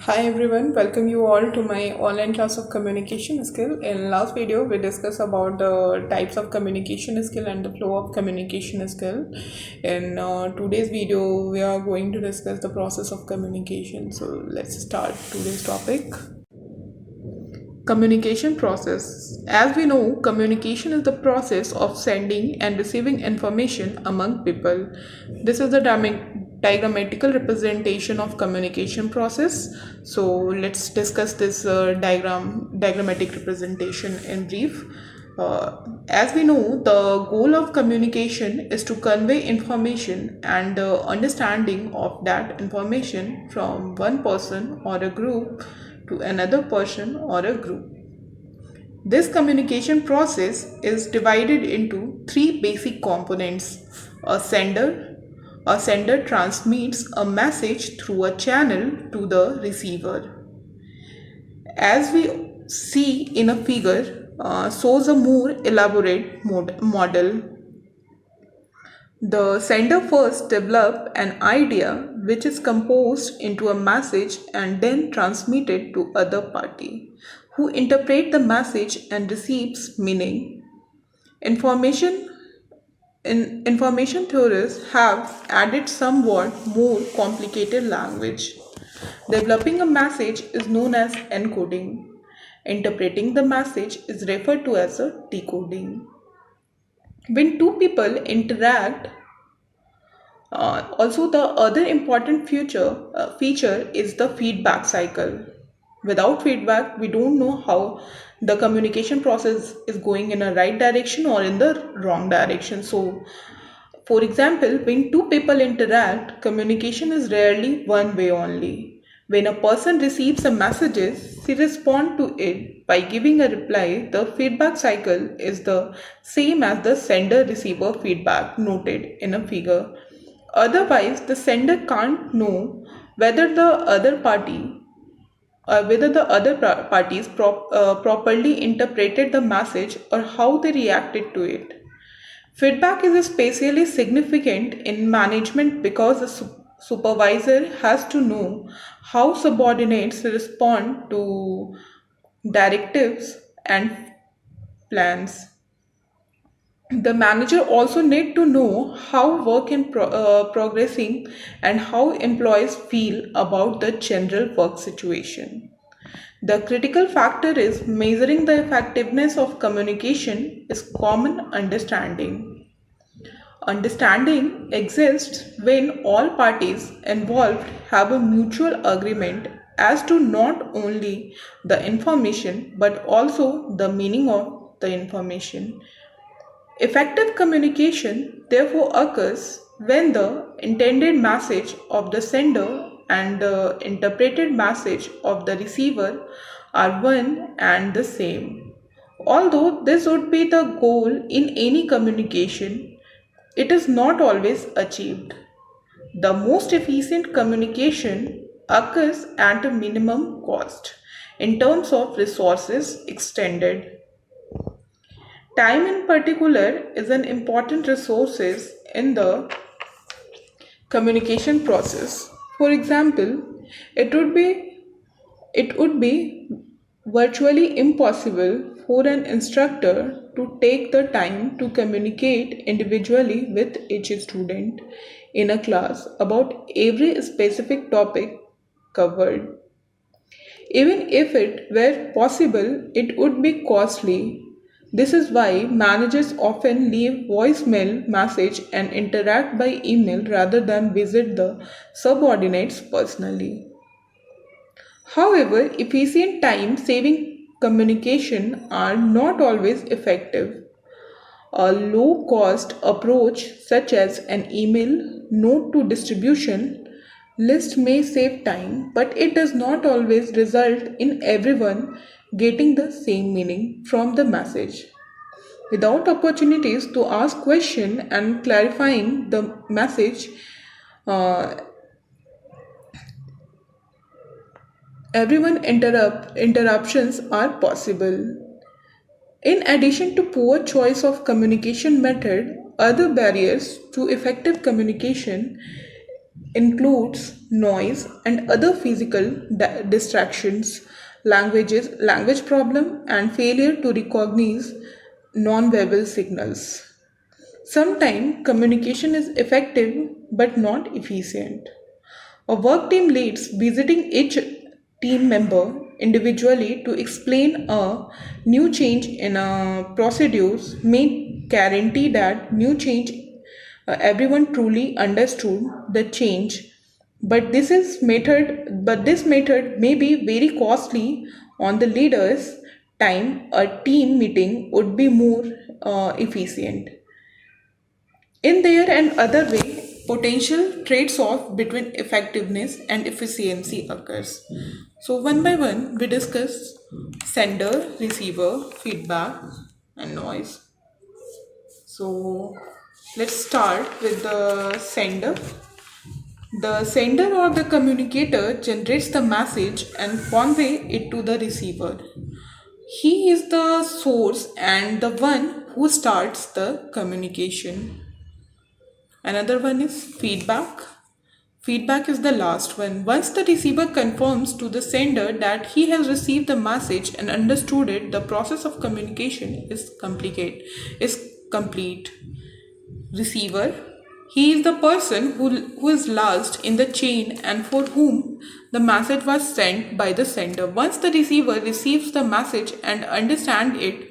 Hi everyone, welcome you all to my online class of communication skill. In last video, we discussed about the types of communication skill and the flow of communication skill. In today's video, we are going to discuss the process of communication. So let's start today's topic. Communication process. As we know, communication is the process of sending and receiving information among people. This is the diagrammatical representation of communication process. So let's discuss this diagrammatic representation in brief. As we know, the goal of communication is to convey information and understanding of that information from one person or a group to another person or a group. This communication process is divided into three basic components. A sender transmits a message through a channel to the receiver. As we see in a figure, shows a more elaborate model. The sender first develops an idea which is composed into a message and then transmitted to other party who interpret the message and receives meaning. Information Information theorists have added somewhat more complicated language. Developing a message is known as encoding. Interpreting the message is referred to as a decoding. When two people interact, also, the other important feature is the feedback cycle. Without feedback, we don't know how the communication process is going in a right direction or in the wrong direction. So, for example, when two people interact, communication is rarely one way only. When a person receives a messages, he responds to it by giving a reply. The feedback cycle is the same as the sender receiver feedback noted in a figure. Otherwise, the sender can't know whether the other party whether the other parties properly interpreted the message or how they reacted to it. Feedback is especially significant in management because the supervisor has to know how subordinates respond to directives and plans. The manager also need to know how work in progressing and how employees feel about the general work situation. The critical factor is measuring the effectiveness of communication is common understanding. Understanding exists when all parties involved have a mutual agreement as to not only the information but also the meaning of the information. Effective communication therefore occurs when the intended message of the sender and the interpreted message of the receiver are one and the same. Although this would be the goal in any communication, it is not always achieved. The most efficient communication occurs at a minimum cost in terms of resources extended. Time in particular is an important resource in the communication process. For example, it would be it would be virtually impossible for an instructor to take the time to communicate individually with each student in a class about every specific topic covered. Even if it were possible, it would be costly. This is why managers often leave voicemail message and interact by email rather than visit the subordinates personally. However, efficient time saving communication are not always effective. A low cost approach, such as an email note to distribution list, may save time, but it does not always result in everyone getting the same meaning from the message. Without opportunities to ask questions and clarifying the message, uh, interruptions are possible. In addition to poor choice of communication method, other barriers to effective communication includes noise and other physical distractions, language problem, and failure to recognize non-verbal signals. Sometimes communication is effective but not efficient. A work team leads visiting each team member individually to explain a new change in procedures may guarantee that new change everyone truly understood the change, but this method may be very costly on the leaders time. A team meeting would be more efficient. In there and other way, potential trades-off between effectiveness and efficiency occurs. So one by one, we discuss sender, receiver, feedback, and noise. So let's start with the sender. The sender or the communicator generates the message and convey it to the receiver. He is the source and the one who starts the communication. Another one is feedback. Feedback is the last one. Once the receiver confirms to the sender that he has received the message and understood it, the process of communication is complete. Receiver. He is the person who is last in the chain and for whom the message was sent by the sender. Once the receiver receives the message and understands it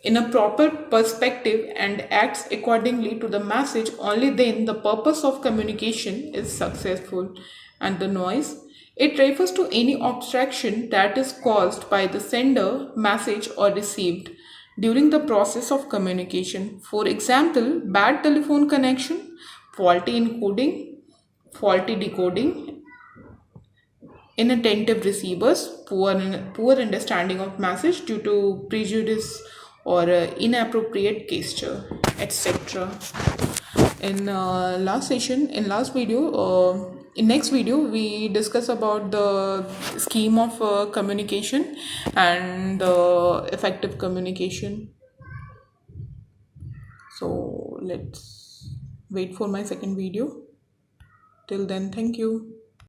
in a proper perspective and acts accordingly to the message, only then the purpose of communication is successful. And the noise, it refers to any obstruction that is caused by the sender, message, or received during the process of communication. For example, bad telephone connection, faulty encoding, faulty decoding, inattentive receivers, poor understanding of message due to prejudice or inappropriate gesture, etc. In next video, we discuss about the scheme of communication and effective communication. So let's wait for my second video. Till then, thank you.